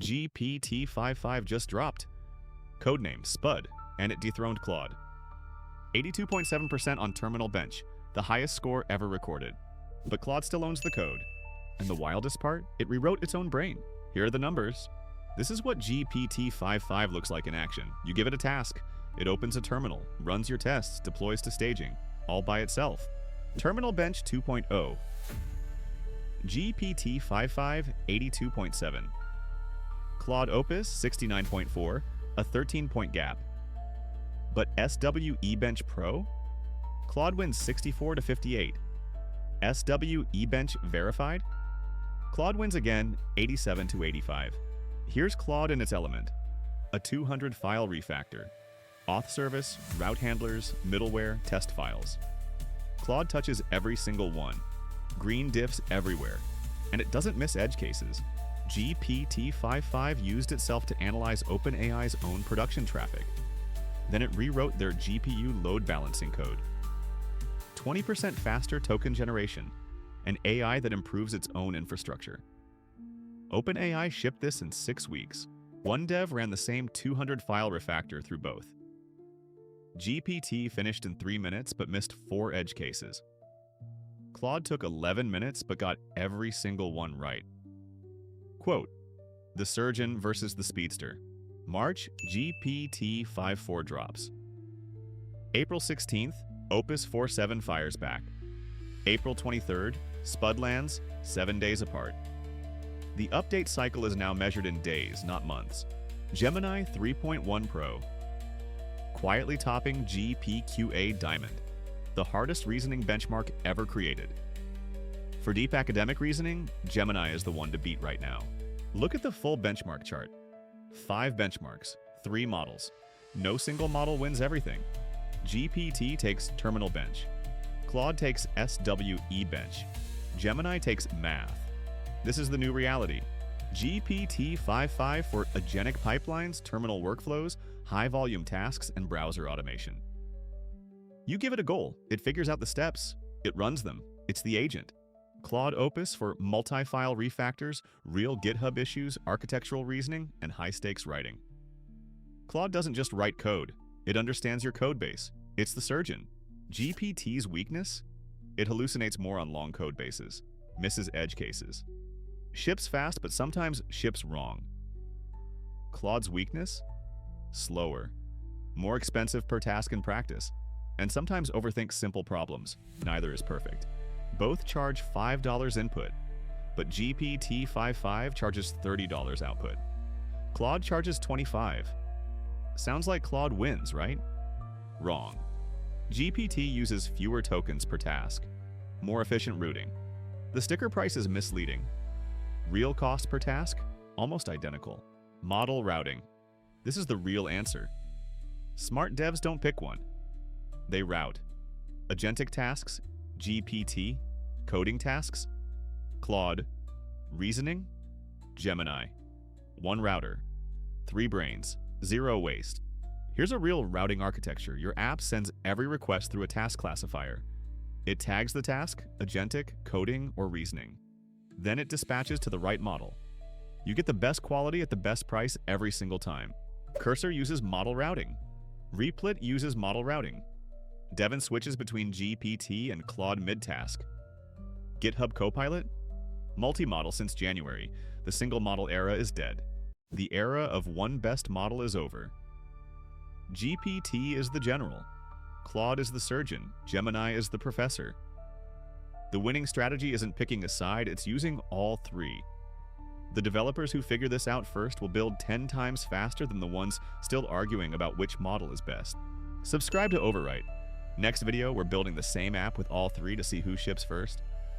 GPT-5.5 just dropped. Codename Spud, and it dethroned Claude. 82.7% on terminal bench, the highest score ever recorded. But Claude still owns the code. And the wildest part? It rewrote its own brain. Here are the numbers. This is what GPT-5.5 looks like in action. You give it a task. It opens a terminal, runs your tests, deploys to staging, all by itself. Terminal Bench 2.0. GPT-5.5 82.7. Claude Opus 69.4, a 13-point gap. But SWE-bench Pro? Claude wins 64 to 58. SWE-bench Verified? Claude wins again 87 to 85. Here's Claude in its element. A 200-file refactor. Auth service, route handlers, middleware, test files. Claude touches every single one. Green diffs everywhere. And it doesn't miss edge cases. GPT-5.5 used itself to analyze OpenAI's own production traffic. Then it rewrote their GPU load balancing code. 20% faster token generation, an AI that improves its own infrastructure. OpenAI shipped this in 6 weeks. One dev ran the same 200-file refactor through both. GPT finished in 3 minutes but missed 4 edge cases. Claude took 11 minutes but got every single one right. Quote, the surgeon versus the speedster. March, GPT-5.4 drops. April 16th, Opus 4.7 fires back. April 23rd, Spud lands, 7 days apart. The update cycle is now measured in days, not months. Gemini 3.1 Pro. Quietly topping GPQA Diamond, the hardest reasoning benchmark ever created. For deep academic reasoning, Gemini is the one to beat right now. Look at the full benchmark chart. 5 benchmarks, 3 models. No single model wins everything. GPT takes terminal bench. Claude takes SWE-bench. Gemini takes math. This is the new reality. GPT-5.5 for agentic pipelines, terminal workflows, high-volume tasks, and browser automation. You give it a goal, it figures out the steps, it runs them, it's the agent. Claude Opus for multi-file refactors, real GitHub issues, architectural reasoning, and high-stakes writing. Claude doesn't just write code, it understands your code base. It's the surgeon. GPT's weakness? It hallucinates more on long code bases, misses edge cases. Ships fast, but sometimes ships wrong. Claude's weakness? Slower. More expensive per task in practice. And sometimes overthinks simple problems. Neither is perfect. Both charge $5 input, but GPT-5.5 charges $30 output. Claude charges $25. Sounds like Claude wins, right? Wrong. GPT uses fewer tokens per task. More efficient routing. The sticker price is misleading. Real cost per task? Almost identical. Model routing. This is the real answer. Smart devs don't pick one. They route. Agentic tasks, GPT. Coding tasks, Claude. Reasoning, Gemini. 1 router, 3 brains, 0 waste. Here's a real routing architecture. Your app sends every request through a task classifier. It tags the task, agentic, coding, or reasoning. Then it dispatches to the right model. You get the best quality at the best price every single time. Cursor uses model routing. Replit uses model routing. Devin switches between GPT and Claude mid-task. GitHub Copilot? Multi-model since January. The single model era is dead. The era of one best model is over. GPT is the general. Claude is the surgeon. Gemini is the professor. The winning strategy isn't picking a side, it's using all 3. The developers who figure this out first will build 10 times faster than the ones still arguing about which model is best. Subscribe to Overwrite. Next video, we're building the same app with all 3 to see who ships first.